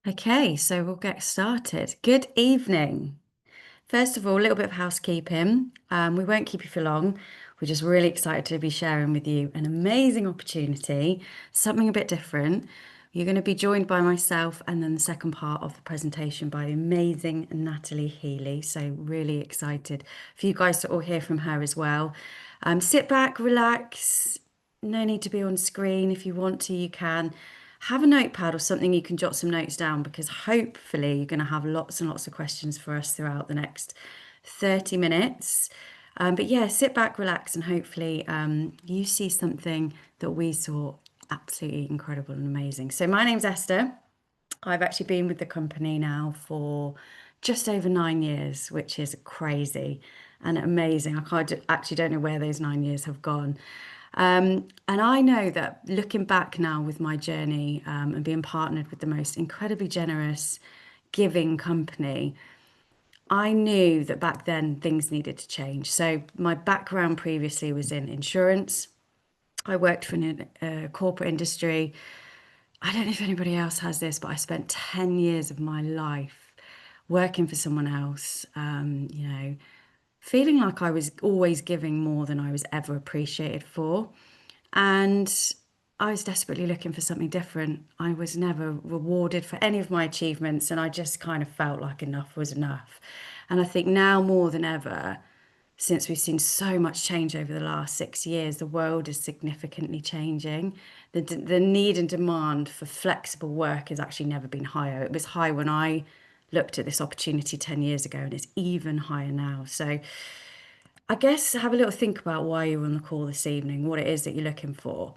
Okay, so we'll get started. Good evening. First of all, a little bit of housekeeping. We won't keep you for long. We're just really excited to be sharing with you an amazing opportunity, something a bit different. You're going to be joined by myself and then the second part of the presentation by the amazing Natalie Healy. So, really excited for you guys to all hear from her as well. Sit back, relax. No need to be on screen. If you want to, you can. Have a notepad or something you can jot some notes down because hopefully you're going to have lots and lots of questions for us throughout the next 30 minutes. But yeah, sit back, relax, and hopefully you see something that we saw absolutely incredible and amazing. So, my name's Esther. I've actually been with the company now for just over 9 years, which is crazy and amazing. Actually don't know where those 9 years have gone. And I know that looking back now with my journey and being partnered with the most incredibly generous, giving company, I knew that back then things needed to change. So my background previously was in insurance. I worked for a corporate industry. I don't know if anybody else has this, but I spent 10 years of my life working for someone else, feeling like I was always giving more than I was ever appreciated for. And I was desperately looking for something different. I was never rewarded for any of my achievements, and I just kind of felt like enough was enough. And I think now more than ever, since we've seen so much change over the last 6 years, the world is significantly changing. The need and demand for flexible work has actually never been higher. It was high when I looked at this opportunity 10 years ago, and it's even higher now. So I guess have a little think about why you're on the call this evening, what it is that you're looking for.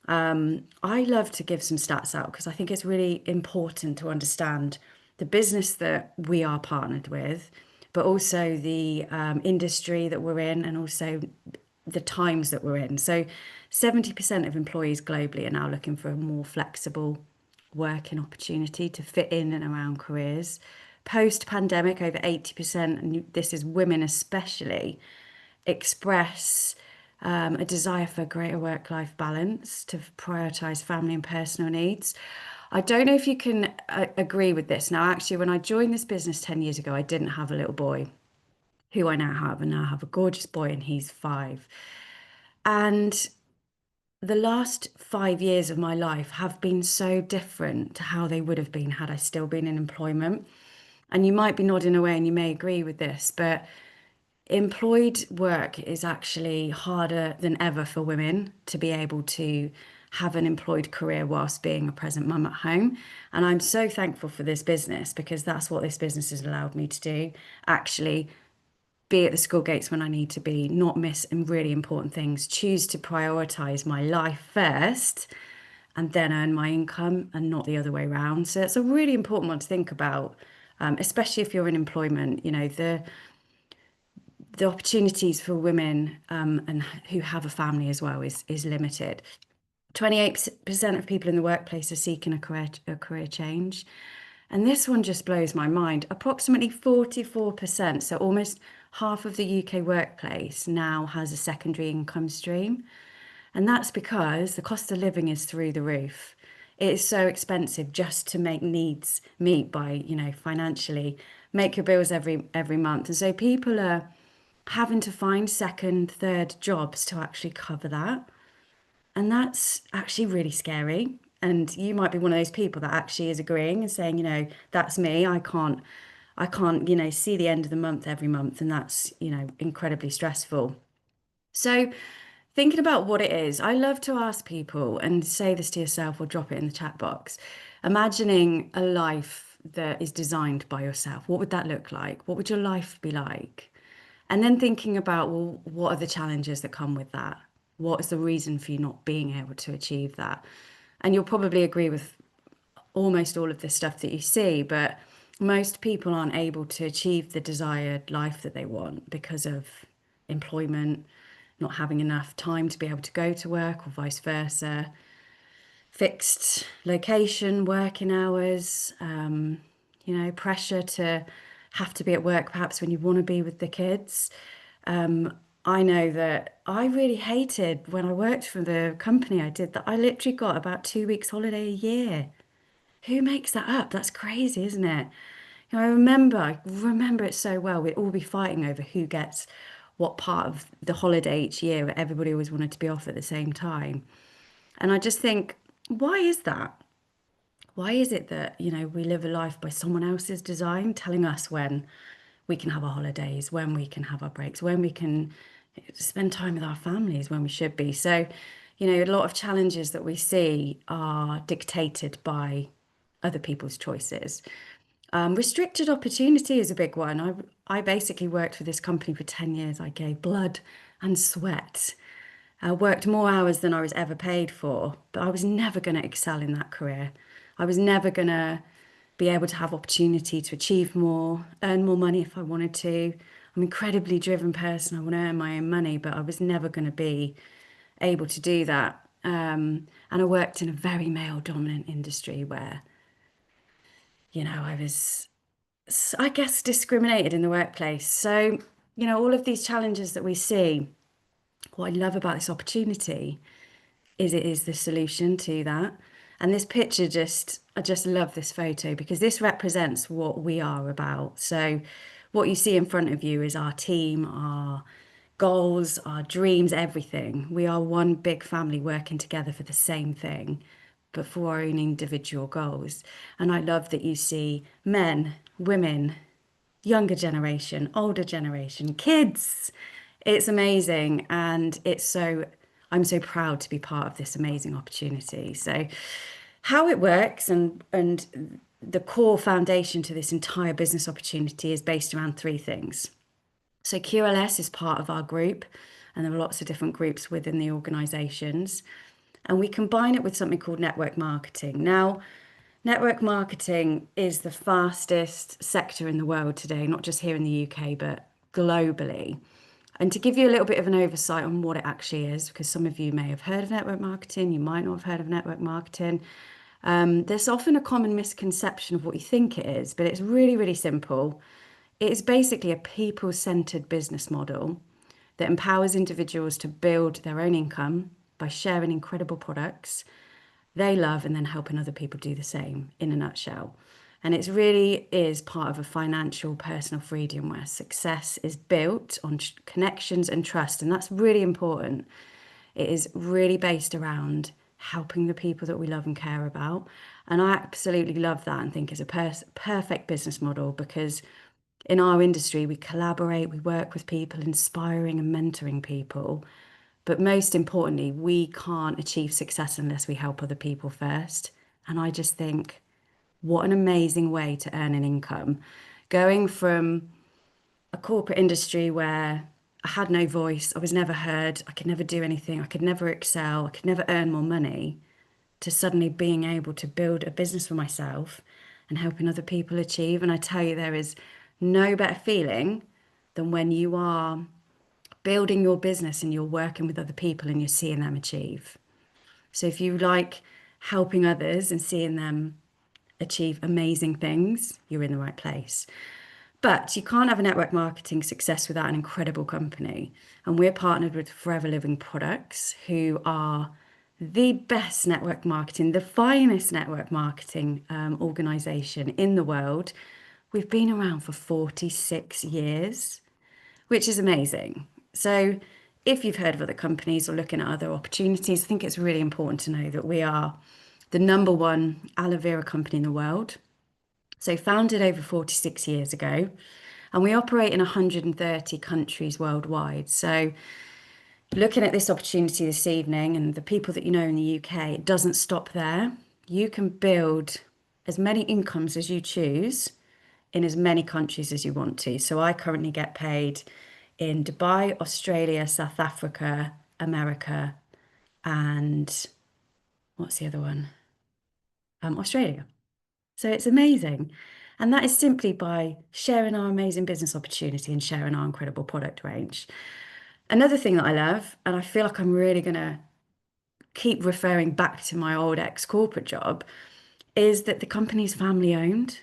I love to give some stats out because I think it's really important to understand the business that we are partnered with, but also the industry that we're in and also the times that we're in. So, 70% of employees globally are now looking for a more flexible working opportunity to fit in and around careers. Post pandemic, over 80%, and this is women especially, express a desire for greater work life balance to prioritize family and personal needs. I don't know if you can agree with this. Now, actually, when I joined this business 10 years ago, I didn't have a little boy who I now have, and now I have a gorgeous boy, and he's 5. And the last 5 years of my life have been so different to how they would have been had I still been in employment. And you might be nodding away and you may agree with this, but employed work is actually harder than ever for women to be able to have an employed career whilst being a present mum at home. And I'm so thankful for this business because that's what this business has allowed me to do. Actually, be at the school gates when I need to be, not miss really important things, choose to prioritize my life first and then earn my income and not the other way around. So it's a really important one to think about, especially if you're in employment. The opportunities for women and who have a family as well is limited. 28% of people in the workplace are seeking a career change. And this one just blows my mind. Approximately 44%, so almost half of the UK workplace now has a secondary income stream. And that's because the cost of living is through the roof. It is so expensive just to make needs meet by, financially, make your bills every month. And so people are having to find second, third jobs to actually cover that. And that's actually really scary. And you might be one of those people that actually is agreeing and saying, that's me. I can't, see the end of the month every month. And that's, incredibly stressful. So thinking about what it is, I love to ask people and say this to yourself or drop it in the chat box. Imagining a life that is designed by yourself. What would that look like? What would your life be like? And then thinking about, well, what are the challenges that come with that? What is the reason for you not being able to achieve that? And you'll probably agree with almost all of this stuff that you see, but most people aren't able to achieve the desired life that they want because of employment, not having enough time to be able to go to work or vice versa, fixed location, working hours, pressure to have to be at work perhaps when you want to be with the kids. I know that I really hated when I worked for the company I did that I literally got about 2 weeks holiday a year. Who makes that up? That's crazy, isn't it? I remember it so well. We'd all be fighting over who gets what part of the holiday each year, but everybody always wanted to be off at the same time. And I just think, why is that? Why is it that, we live a life by someone else's design, telling us when we can have our holidays, when we can have our breaks, when we can spend time with our families when we should be? So, a lot of challenges that we see are dictated by other people's choices. Restricted opportunity is a big one. I basically worked for this company for 10 years. I gave blood and sweat. I worked more hours than I was ever paid for, but I was never going to excel in that career. I was never going to be able to have opportunity to achieve more, earn more money if I wanted to. I'm an incredibly driven person. I want to earn my own money, but I was never going to be able to do that. And I worked in a very male dominant industry where, I was, I guess, discriminated in the workplace. So, all of these challenges that we see, what I love about this opportunity is it is the solution to that. And this picture I just love this photo because this represents what we are about. So, what you see in front of you is our team, our goals, our dreams, everything. We are one big family working together for the same thing, but for our own individual goals. And I love that you see men, women, younger generation, older generation, kids. It's amazing. And I'm so proud to be part of this amazing opportunity. So, how it works and the core foundation to this entire business opportunity is based around three things. So, QLS is part of our group, and there are lots of different groups within the organizations. And we combine it with something called network marketing. Now, network marketing is the fastest sector in the world today, not just here in the UK, but globally. And to give you a little bit of an oversight on what it actually is, because some of you may have heard of network marketing, you might not have heard of network marketing. There's often a common misconception of what you think it is, but it's really, really simple. It is basically a people-centered business model that empowers individuals to build their own income by sharing incredible products they love and then helping other people do the same in a nutshell. And it really is part of a financial personal freedom where success is built on connections and trust. And that's really important. It is really based around helping the people that we love and care about. And I absolutely love that and think it's a perfect business model because in our industry, we collaborate, we work with people, inspiring and mentoring people. But most importantly, we can't achieve success unless we help other people first. And I just think, what an amazing way to earn an income. Going from a corporate industry where I had no voice, I was never heard, I could never do anything, I could never excel, I could never earn more money, to suddenly being able to build a business for myself and helping other people achieve. And I tell you, there is no better feeling than when you are building your business and you're working with other people and you're seeing them achieve. So if you like helping others and seeing them achieve amazing things, you're in the right place. But you can't have a network marketing success without an incredible company. And we're partnered with Forever Living Products, who are the best network marketing, the finest network marketing organization in the world. We've been around for 46 years, which is amazing. So if you've heard of other companies or looking at other opportunities, I think it's really important to know that we are the number one aloe vera company in the world. So founded over 46 years ago, and we operate in 130 countries worldwide. So looking at this opportunity this evening and the people that you know in the UK, it doesn't stop there. You can build as many incomes as you choose in as many countries as you want to. So I currently get paid in Dubai, Australia, South Africa, America, and what's the other one? Australia. So it's amazing. And that is simply by sharing our amazing business opportunity and sharing our incredible product range. Another thing that I love, and I feel like I'm really going to keep referring back to my old ex-corporate job, is that the company's family owned.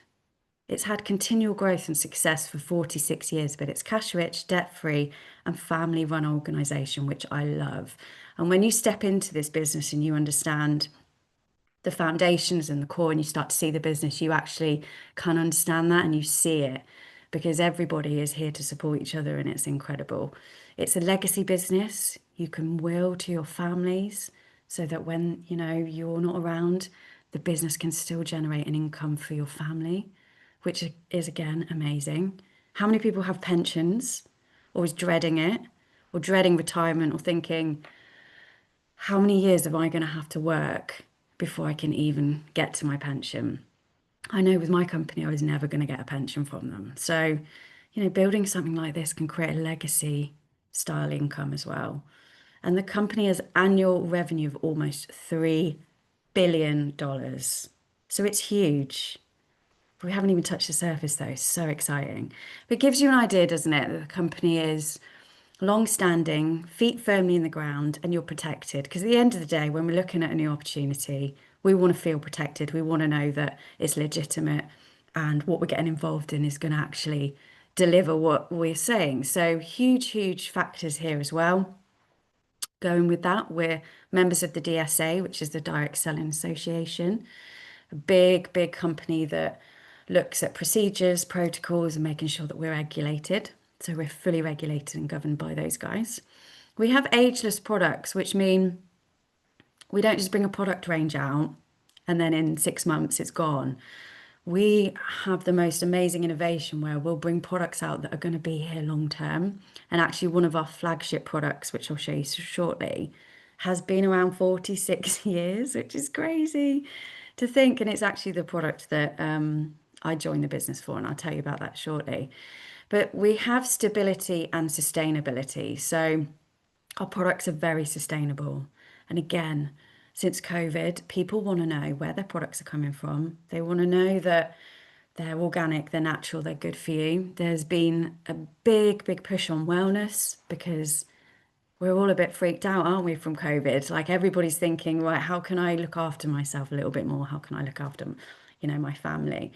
It's had continual growth and success for 46 years, but it's cash rich, debt free, and family run organization, which I love. And when you step into this business and you understand the foundations and the core and you start to see the business, you actually can understand that and you see it because everybody is here to support each other and it's incredible. It's a legacy business. You can will to your families so that when, you're not around, the business can still generate an income for your family, which is again amazing. How many people have pensions, always dreading it, or dreading retirement, or thinking, how many years am I going to have to work before I can even get to my pension? I know with my company, I was never going to get a pension from them. So, building something like this can create a legacy style income as well. And the company has annual revenue of almost $3 billion. So it's huge. We haven't even touched the surface though. So exciting. But it gives you an idea, doesn't it, that the company is long-standing, feet firmly in the ground, and you're protected. Because at the end of the day, when we're looking at a new opportunity, we want to feel protected. We want to know that it's legitimate and what we're getting involved in is going to actually deliver what we're saying. So huge, huge factors here as well. Going with that, we're members of the DSA, which is the Direct Selling Association, a big, big company that looks at procedures, protocols, and making sure that we're regulated. So we're fully regulated and governed by those guys. We have ageless products, which mean we don't just bring a product range out and then in 6 months it's gone. We have the most amazing innovation where we'll bring products out that are going to be here long term. And actually, one of our flagship products, which I'll show you shortly, has been around 46 years, which is crazy to think. And it's actually the product that I joined the business for, and I'll tell you about that shortly. But we have stability and sustainability. So our products are very sustainable. And again, since COVID, people want to know where their products are coming from. They want to know that they're organic, they're natural, they're good for you. There's been a big, big push on wellness because we're all a bit freaked out, aren't we, from COVID? Like everybody's thinking, right, how can I look after myself a little bit more? How can I look after, my family?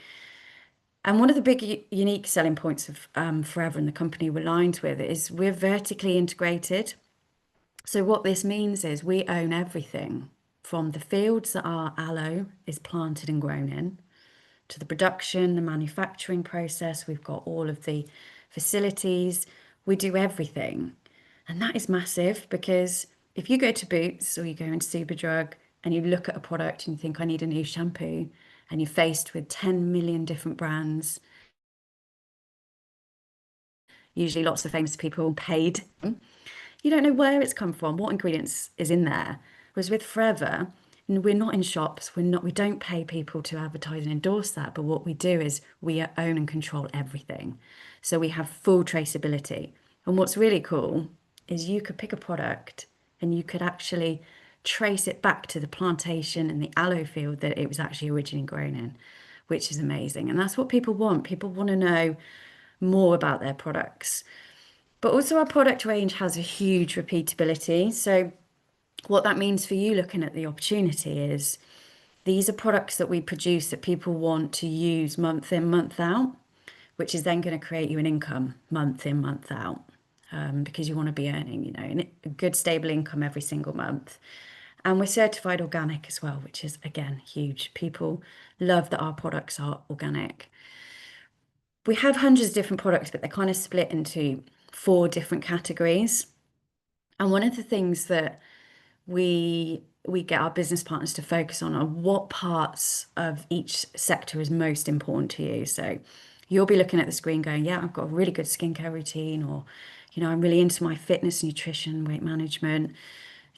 And one of the big unique selling points of Forever and the company we're aligned with is we're vertically integrated. So what this means is we own everything from the fields that our aloe is planted and grown in to the production, the manufacturing process. We've got all of the facilities. We do everything. And that is massive because if you go to Boots or you go into Superdrug and you look at a product and you think, I need a new shampoo, and you're faced with 10 million different brands, usually lots of famous people paid, you don't know where it's come from, what ingredients is in there. Whereas with Forever, we're not in shops, we don't pay people to advertise and endorse that, but what we do is we own and control everything. So we have full traceability. And what's really cool is you could pick a product and you could actually trace it back to the plantation and the aloe field that it was actually originally grown in, which is amazing. And that's what people want. People want to know more about their products. But also our product range has a huge repeatability. So what that means for you looking at the opportunity is these are products that we produce that people want to use month in, month out, which is then going to create you an income month in, month out, because you want to be earning, a good stable income every single month. And we're certified organic as well, which is again huge. People love that our products are organic. We have hundreds of different products, but they're kind of split into 4 different categories. And one of the things that we get our business partners to focus on are what parts of each sector is most important to you. So you'll be looking at the screen going, yeah, I've got a really good skincare routine, or, I'm really into my fitness, nutrition, weight management,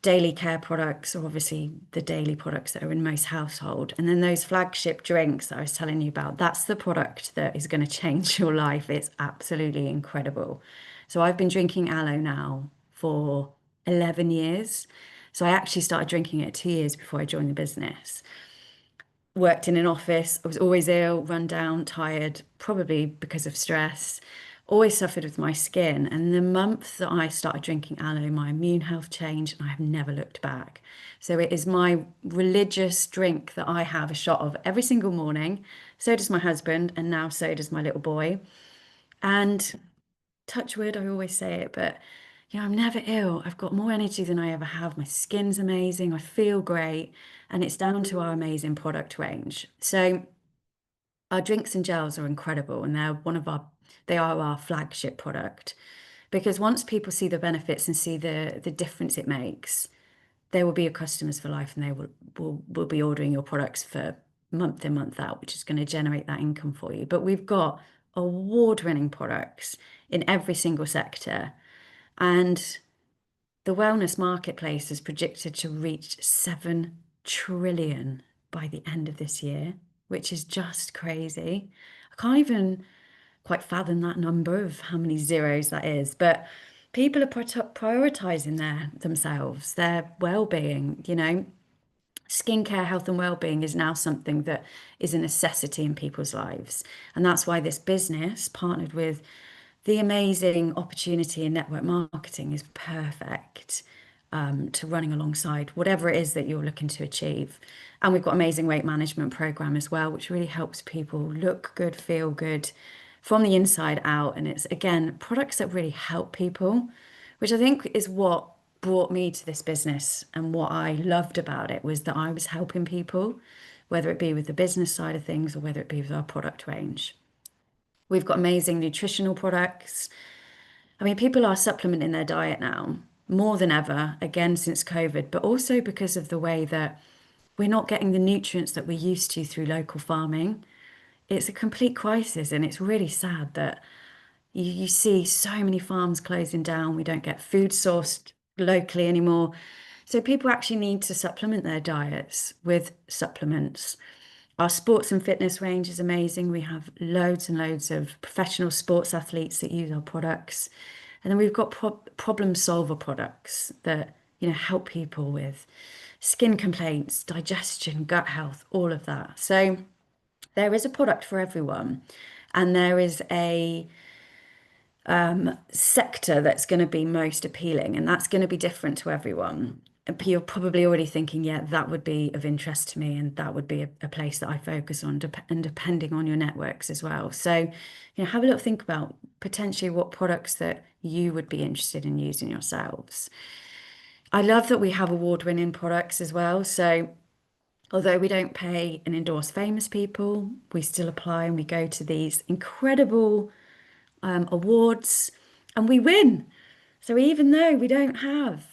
daily care products, or obviously the daily products that are in most household. And then those flagship drinks that I was telling you about, that's the product that is going to change your life. It's absolutely incredible. So I've been drinking aloe now for 11 years. So I actually started drinking it 2 years before I joined the business. Worked in an office. I was always ill, run down, tired, probably because of stress. Always suffered with my skin. And the month that I started drinking aloe, my immune health changed and I have never looked back. So it is my religious drink that I have a shot of every single morning. So does my husband, and now so does my little boy. And touch wood, I always say it, but I'm never ill. I've got more energy than I ever have. My skin's amazing. I feel great. And it's down to our amazing product range. So our drinks and gels are incredible, and they are our flagship product because once people see the benefits and see the difference it makes, they will be your customers for life, and they will be ordering your products for month in, month out, which is going to generate that income for you. But we've got award-winning products in every single sector, and the wellness marketplace is projected to reach 7 trillion by the end of this year, which is just crazy. I can't even quite fathom that number of how many zeros that is, but people are prioritizing themselves, their well-being, skincare, health and well-being is now something that is a necessity in people's lives. And that's why this business, partnered with the amazing opportunity in network marketing, is perfect to running alongside whatever it is that you're looking to achieve. And we've got amazing weight management program as well, which really helps people look good, feel good from the inside out. And it's again products that really help people, which I think is what brought me to this business, and what I loved about it was that I was helping people, whether it be with the business side of things or whether it be with our product range. We've got amazing nutritional products. I mean, people are supplementing their diet now more than ever, again, since COVID, but also because of the way that we're not getting the nutrients that we used to through local farming. It's a complete crisis, and it's really sad that you see so many farms closing down. We don't get food sourced locally anymore. So people actually need to supplement their diets with supplements. Our sports and fitness range is amazing. We have loads and loads of professional sports athletes that use our products. And then we've got problem solver products that, help people with skin complaints, digestion, gut health, all of that. So there is a product for everyone. And there is a sector that's going to be most appealing, and that's going to be different to everyone. And you're probably already thinking, yeah, that would be of interest to me, and that would be a place that I focus on, and depending on your networks as well. So, have a little think about potentially what products that you would be interested in using yourselves. I love that we have award-winning products as well. So, although we don't pay and endorse famous people, we still apply and we go to these incredible awards and we win. So even though we don't have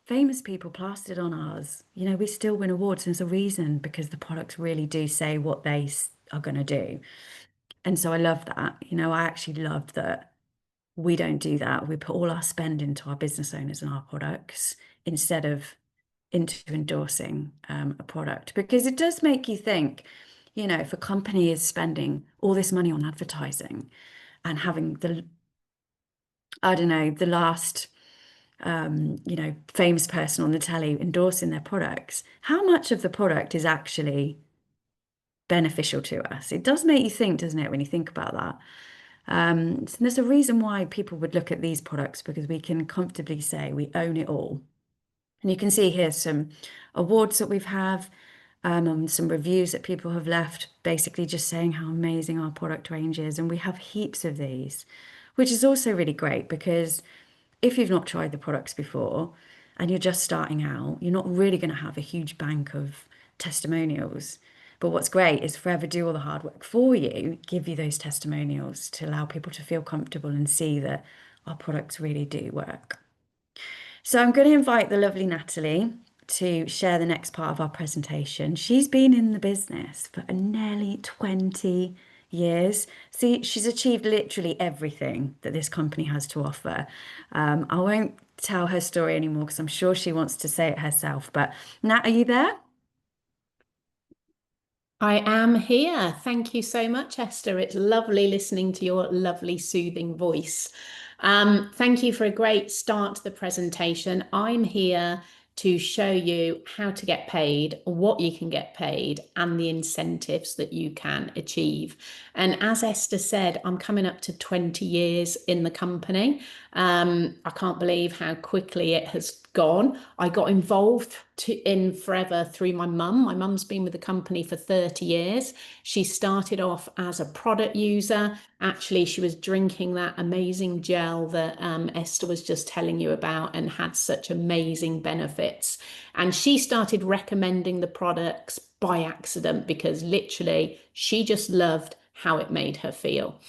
famous people plastered on ours, we still win awards. And there's a reason, because the products really do say what they are going to do. And so I love that. I actually love that we don't do that. We put all our spend into our business owners and our products instead of into endorsing a product, because it does make you think, if a company is spending all this money on advertising and having I don't know, the last, famous person on the telly endorsing their products, how much of the product is actually beneficial to us? It does make you think, doesn't it, when you think about that? So there's a reason why people would look at these products, because we can comfortably say we own it all. And you can see here some awards that we've had, and some reviews that people have left, basically just saying how amazing our product range is. And we have heaps of these, which is also really great, because if you've not tried the products before and you're just starting out, you're not really going to have a huge bank of testimonials. But what's great is Forever do all the hard work for you, give you those testimonials to allow people to feel comfortable and see that our products really do work. So I'm going to invite the lovely Natalie to share the next part of our presentation. She's been in the business for nearly 20 years. See, she's achieved literally everything that this company has to offer. I won't tell her story anymore because I'm sure she wants to say it herself. But Nat, are you there? I am here. Thank you so much, Esther. It's lovely listening to your lovely, soothing voice. Thank you for a great start to the presentation. I'm here to show you how to get paid, what you can get paid, and the incentives that you can achieve. And as Esther said, I'm coming up to 20 years in the company. I can't believe how quickly it has gone. I got involved in Forever through my mum. My mum's been with the company for 30 years. She started off as a product user. Actually, she was drinking that amazing gel that Esther was just telling you about and had such amazing benefits. And she started recommending the products by accident because literally she just loved how it made her feel.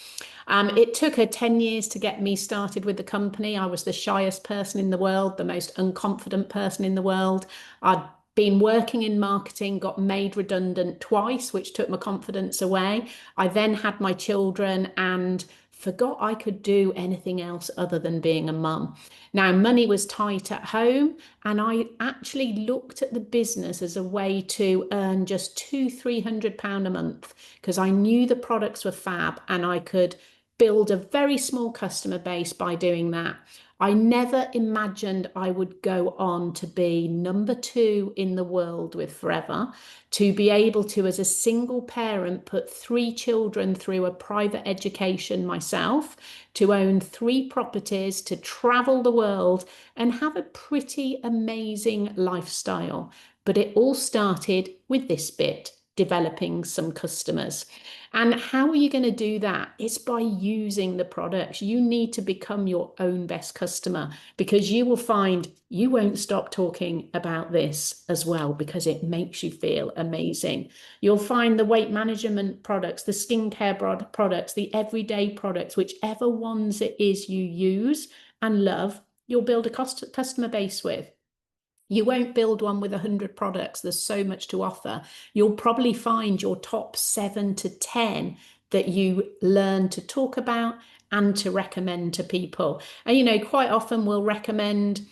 It took her 10 years to get me started with the company. I was the shyest person in the world, the most unconfident person in the world. I'd been working in marketing, got made redundant twice, which took my confidence away. I then had my children and forgot I could do anything else other than being a mum. Now, money was tight at home, and I actually looked at the business as a way to earn just £200-300 a month because I knew the products were fab and I could build a very small customer base by doing that. I never imagined I would go on to be number 2 in the world with Forever, to be able to, as a single parent, put 3 children through a private education myself, to own 3 properties, to travel the world and have a pretty amazing lifestyle. But it all started with this bit, developing some customers. And how are you going to do that? It's by using the products. You need to become your own best customer because you will find you won't stop talking about this as well because it makes you feel amazing. You'll find the weight management products, the skincare products, the everyday products, whichever ones it is you use and love, you'll build a customer base with. You won't build one with 100 products. There's so much to offer. You'll probably find your top 7 to 10 that you learn to talk about and to recommend to people. And, quite often we'll recommend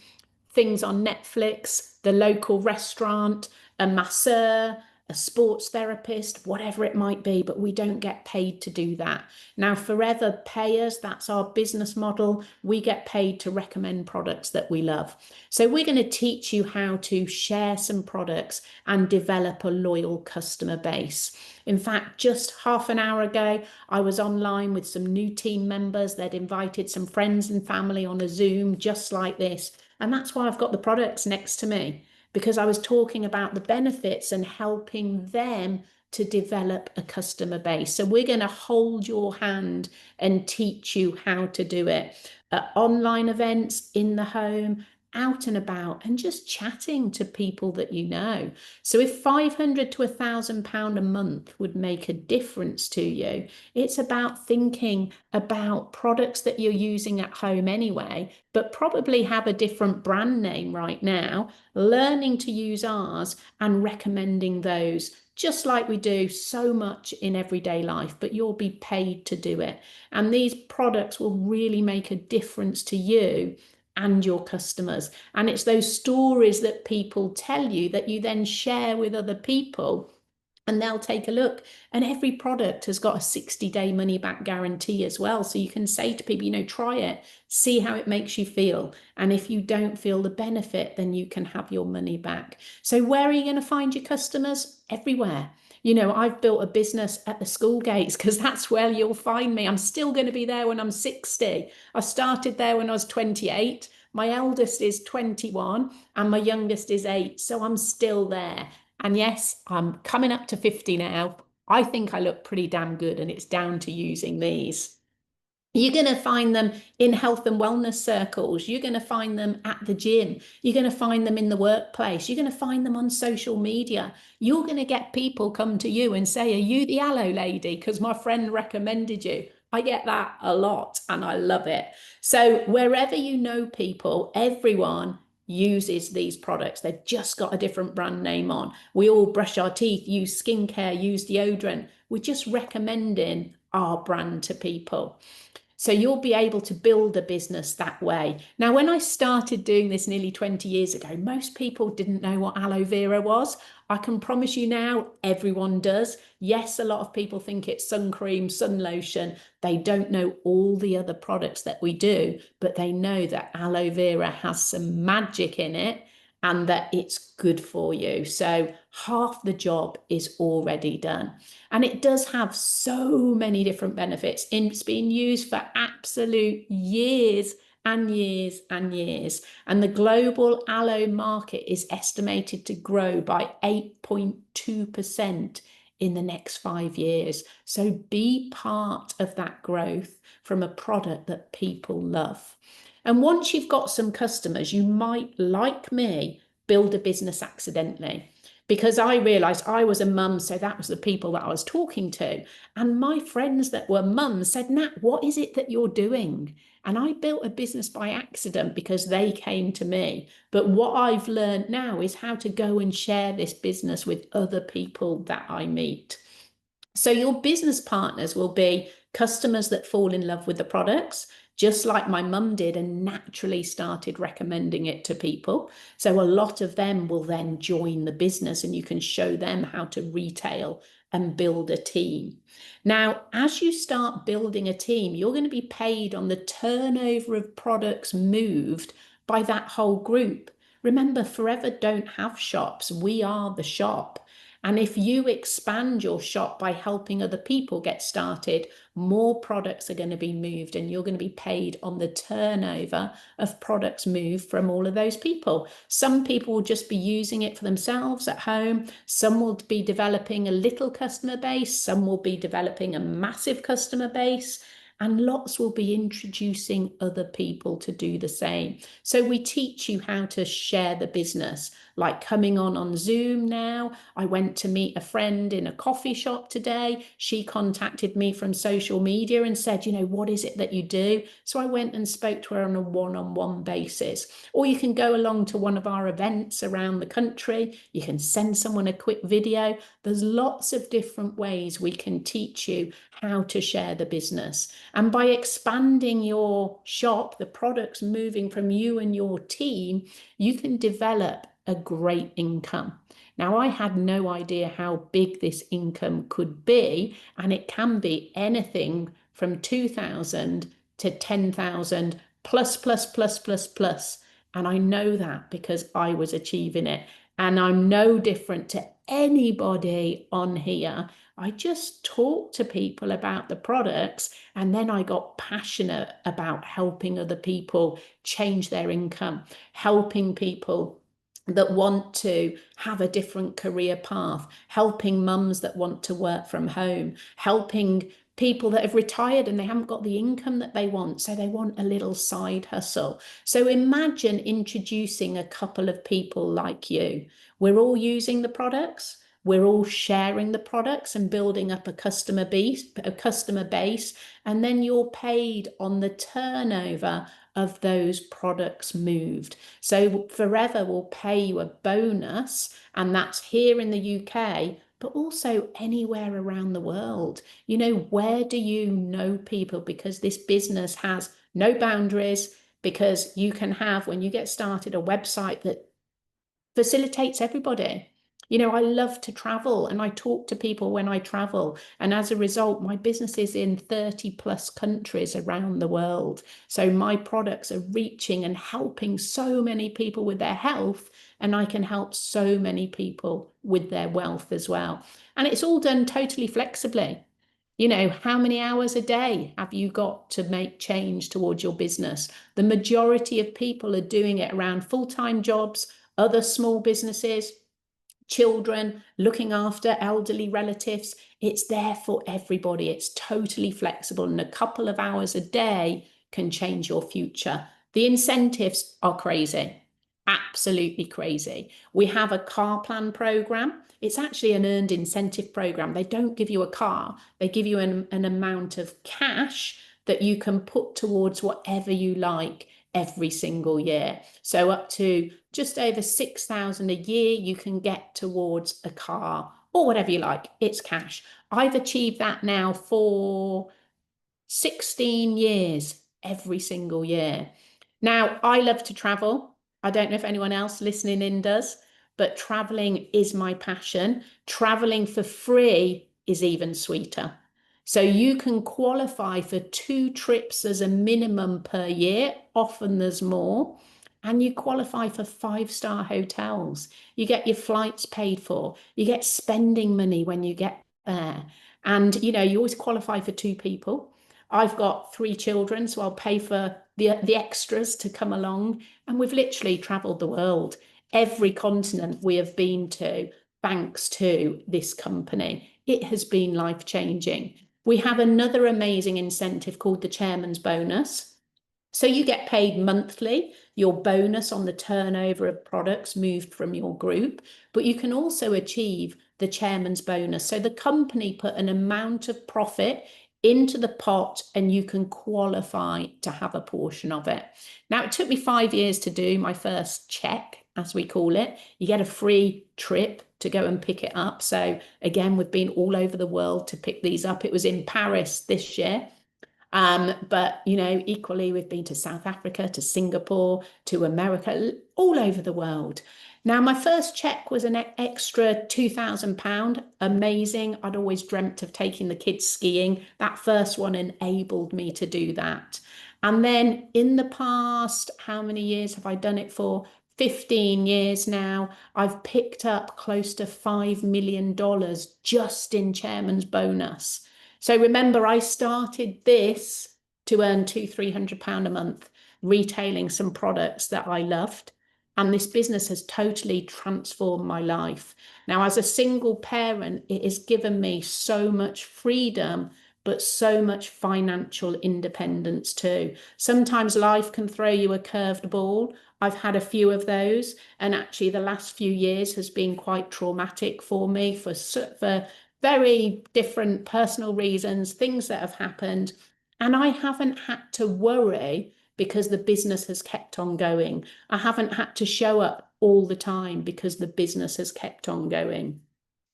things on Netflix, the local restaurant, a masseur, a sports therapist, whatever it might be, but we don't get paid to do that. Now, Forever pay us, that's our business model. We get paid to recommend products that we love. So we're going to teach you how to share some products and develop a loyal customer base. In fact, just half an hour ago, I was online with some new team members. They'd invited some friends and family on a Zoom just like this. And that's why I've got the products next to me, because I was talking about the benefits and helping them to develop a customer base. So we're going to hold your hand and teach you how to do it at online events, in the home, out and about, and just chatting to people that you know. So if £500 to £1,000 a month would make a difference to you, it's about thinking about products that you're using at home anyway, but probably have a different brand name right now, learning to use ours and recommending those, just like we do so much in everyday life, but you'll be paid to do it. And these products will really make a difference to you and your customers. And it's those stories that people tell you that you then share with other people, and they'll take a look. And every product has got a 60-day money back guarantee as well. So you can say to people, try it, see how it makes you feel. And if you don't feel the benefit, then you can have your money back. So where are you going to find your customers? Everywhere. I've built a business at the school gates because that's where you'll find me. I'm still going to be there when I'm 60. I started there when I was 28. My eldest is 21 and my youngest is 8. So I'm still there. And yes, I'm coming up to 50 now. I think I look pretty damn good, and it's down to using these. You're going to find them in health and wellness circles. You're going to find them at the gym. You're going to find them in the workplace. You're going to find them on social media. You're going to get people come to you and say, are you the aloe lady? Because my friend recommended you. I get that a lot and I love it. So wherever you know people, everyone uses these products. They've just got a different brand name on. We all brush our teeth, use skincare, use deodorant. We're just recommending our brand to people. So you'll be able to build a business that way. Now, when I started doing this nearly 20 years ago, most people didn't know what aloe vera was. I can promise you now, everyone does. Yes, a lot of people think it's sun cream, sun lotion. They don't know all the other products that we do, but they know that aloe vera has some magic in it and that it's good for you. So half the job is already done. And it does have so many different benefits. It's been used for absolute years and years and years. And the global aloe market is estimated to grow by 8.2% in the next 5 years. So be part of that growth from a product that people love. And once you've got some customers, you might, like me, build a business accidentally. Because I realized I was a mum, so that was the people that I was talking to. And my friends that were mums said, Nat, what is it that you're doing? And I built a business by accident because they came to me. But what I've learned now is how to go and share this business with other people that I meet. So your business partners will be customers that fall in love with the products, just like my mum did, and naturally started recommending it to people. So a lot of them will then join the business, and you can show them how to retail and build a team. Now, as you start building a team, you're going to be paid on the turnover of products moved by that whole group. Remember, Forever don't have shops. We are the shop. And if you expand your shop by helping other people get started, more products are going to be moved, and you're going to be paid on the turnover of products moved from all of those people. Some people will just be using it for themselves at home. Some will be developing a little customer base. Some will be developing a massive customer base. And lots will be introducing other people to do the same. So we teach you how to share the business, like coming on Zoom now. I went to meet a friend in a coffee shop today. She contacted me from social media and said, what is it that you do? So I went and spoke to her on a one-on-one basis. Or you can go along to one of our events around the country. You can send someone a quick video. There's lots of different ways we can teach you how to share the business. And by expanding your shop, the products moving from you and your team, you can develop a great income. Now, I had no idea how big this income could be, and it can be anything from 2,000 to 10,000 plus, plus, plus, plus, plus. And I know that because I was achieving it. And I'm no different to anybody on here. I just talked to people about the products, and then I got passionate about helping other people change their income, helping people that want to have a different career path, helping mums that want to work from home, helping people that have retired and they haven't got the income that they want, so they want a little side hustle. So imagine introducing a couple of people like you. We're all using the products. We're all sharing the products and building up a customer base, and then you're paid on the turnover of those products moved. So Forever will pay you a bonus, and that's here in the UK, but also anywhere around the world. Where do you know people? Because this business has no boundaries, because you can have, when you get started, a website that facilitates everybody. I love to travel, and I talk to people when I travel. And as a result, my business is in 30 plus countries around the world. So my products are reaching and helping so many people with their health, and I can help so many people with their wealth as well. And it's all done totally flexibly. How many hours a day have you got to make change towards your business? The majority of people are doing it around full-time jobs, other small businesses, children, looking after elderly relatives. It's there for everybody. It's totally flexible, and a couple of hours a day can change your future. The incentives are crazy, absolutely crazy. We have a car plan program. It's actually an earned incentive program. They don't give you a car. They give you an amount of cash that you can put towards whatever you like every single year. So up to just over 6,000 a year, you can get towards a car or whatever you like. It's cash. I've achieved that now for 16 years, every single year. Now, I love to travel. I don't know if anyone else listening in does, but traveling is my passion. Traveling for free is even sweeter. So you can qualify for 2 trips as a minimum per year. Often there's more. And you qualify for 5-star hotels. You get your flights paid for. You get spending money when you get there. And, you always qualify for 2 people. I've got 3 children, so I'll pay for the extras to come along. And we've literally traveled the world. Every continent we have been to, thanks to this company. It has been life-changing. We have another amazing incentive called the Chairman's Bonus. So you get paid monthly, your bonus on the turnover of products moved from your group, but you can also achieve the Chairman's Bonus. So the company put an amount of profit into the pot and you can qualify to have a portion of it. Now, it took me 5 years to do my first check, as we call it. You get a free trip to go and pick it up. So again, we've been all over the world to pick these up. It was in Paris this year. But, you know, equally, we've been to South Africa, to Singapore, to America, all over the world. Now, my first check was an extra £2,000. Amazing. I'd always dreamt of taking the kids skiing. That first one enabled me to do that. And then in the past, how many years have I done it for? 15 years now. I've picked up close to $5 million just in Chairman's Bonus. So remember, I started this to earn £200-300 a month, retailing some products that I loved. And this business has totally transformed my life. Now, as a single parent, it has given me so much freedom, but so much financial independence too. Sometimes life can throw you a curved ball. I've had a few of those. And actually, the last few years has been quite traumatic for me for very different personal reasons, things that have happened. And I haven't had to worry because the business has kept on going. I haven't had to show up all the time because the business has kept on going.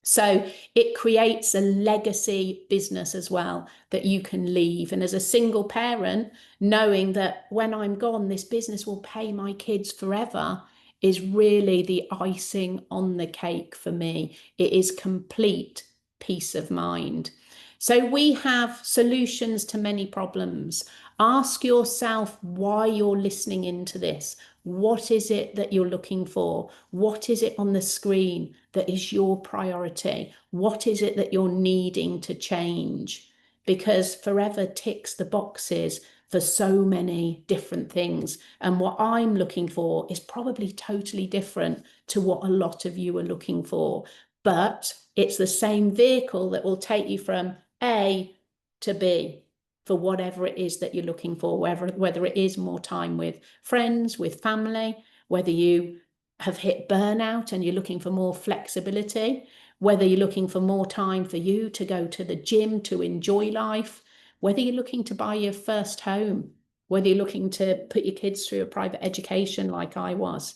So it creates a legacy business as well that you can leave. And as a single parent, knowing that when I'm gone, this business will pay my kids forever is really the icing on the cake for me. It is complete peace of mind. So we have solutions to many problems. Ask yourself why you're listening into this. What is it that you're looking for? What is it on the screen that is your priority? What is it that you're needing to change? Because Forever ticks the boxes for so many different things. And what I'm looking for is probably totally different to what a lot of you are looking for. But it's the same vehicle that will take you from A to B for whatever it is that you're looking for, whether it is more time with friends, with family, whether you have hit burnout and you're looking for more flexibility, whether you're looking for more time for you to go to the gym, to enjoy life, whether you're looking to buy your first home, whether you're looking to put your kids through a private education like I was.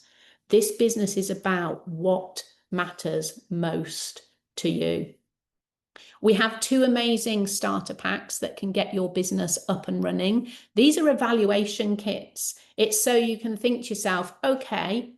This business is about what matters most to you. We have 2 amazing starter packs that can get your business up and running. These are evaluation kits. It's so you can think to yourself, okay,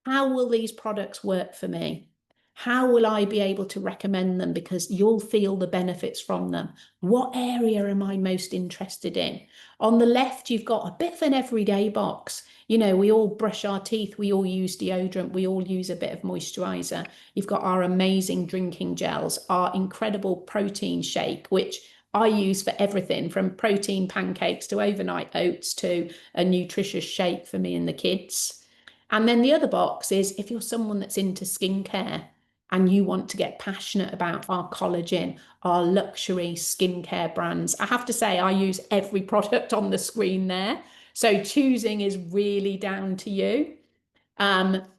how will these products work for me? How will I be able to recommend them? Because you'll feel the benefits from them. What area am I most interested in? On the left, you've got a bit of an everyday box. You know, we all brush our teeth, we all use deodorant, we all use a bit of moisturizer. You've got our amazing drinking gels, our incredible protein shake, which I use for everything from protein pancakes to overnight oats to a nutritious shake for me and the kids. And then the other box is if you're someone that's into skincare and you want to get passionate about our collagen, our luxury skincare brands. I have to say, I use every product on the screen there. So choosing is really down to you.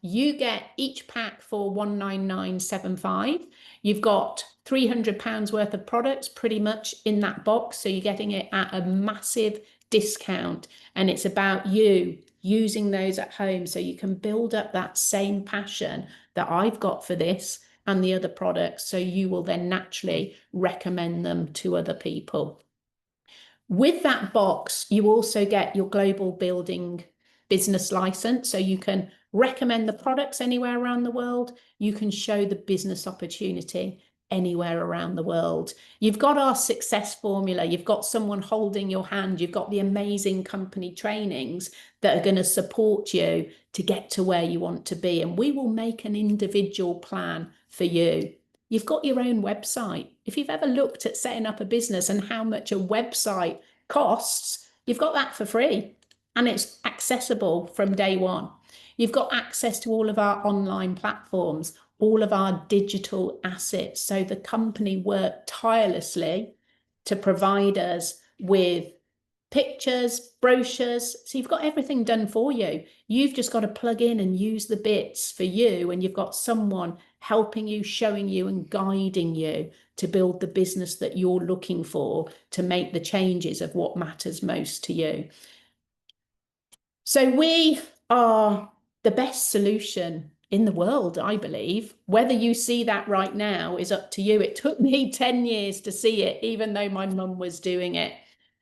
You get each pack for £199.75. You've got £300 worth of products pretty much in that box. So you're getting it at a massive discount. And it's about you using those at home so you can build up that same passion that I've got for this and the other products. So you will then naturally recommend them to other people. With that box, you also get your global building business license. So you can recommend the products anywhere around the world. You can show the business opportunity anywhere around the world. You've got our success formula. You've got someone holding your hand. You've got the amazing company trainings that are going to support you to get to where you want to be. And we will make an individual plan for you. You've got your own website. If you've ever looked at setting up a business and how much a website costs, you've got that for free and it's accessible from day one. You've got access to all of our online platforms, all of our digital assets. So the company worked tirelessly to provide us with pictures, brochures. So you've got everything done for you. You've just got to plug in and use the bits for you, and you've got someone helping you, showing you and guiding you to build the business that you're looking for, to make the changes of what matters most to you. So we are the best solution in the world, I believe. Whether you see that right now is up to you. It took me 10 years to see it, even though my mum was doing it.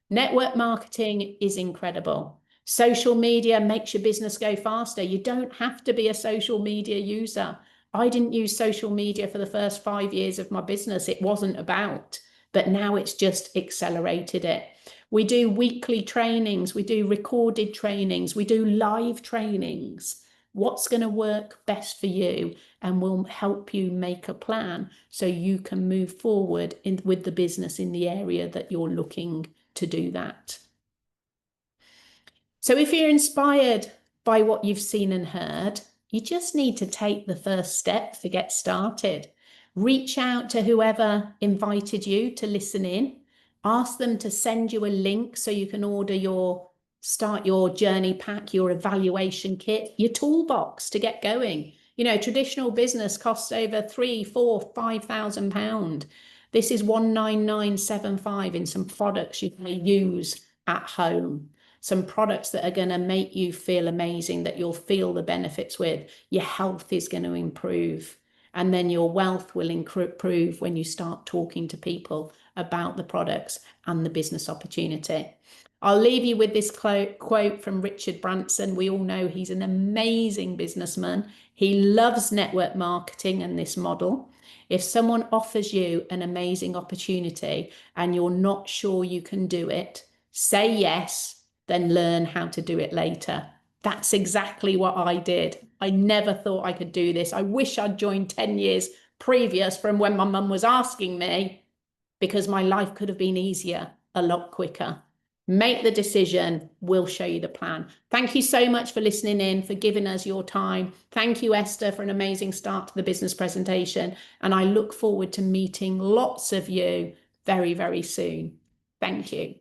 Network marketing is incredible. Social media makes your business go faster. You don't have to be a social media user. I didn't use social media for the first 5 years of my business. It wasn't about, but now it's just accelerated it. We do weekly trainings, we do recorded trainings, we do live trainings. What's going to work best for you, and will help you make a plan so you can move forward with the business in the area that you're looking to do that. So if you're inspired by what you've seen and heard, you just need to take the first step to get started. Reach out to whoever invited you to listen in. Ask them to send you a link so you can start your journey pack, your evaluation kit, your toolbox to get going. You know, traditional business costs over £3,000, £4,000, £5,000. This is 19975 in some products you can use at home. Some products that are going to make you feel amazing, that you'll feel the benefits with. Your health is going to improve. And then your wealth will improve when you start talking to people about the products and the business opportunity. I'll leave you with this quote from Richard Branson. We all know he's an amazing businessman. He loves network marketing and this model. If someone offers you an amazing opportunity and you're not sure you can do it, say yes, then learn how to do it later. That's exactly what I did. I never thought I could do this. I wish I'd joined 10 years previous from when my mum was asking me, because my life could have been easier a lot quicker. Make the decision. We'll show you the plan. Thank you so much for listening in, for giving us your time. Thank you, Esther, for an amazing start to the business presentation. And I look forward to meeting lots of you very, very soon. Thank you.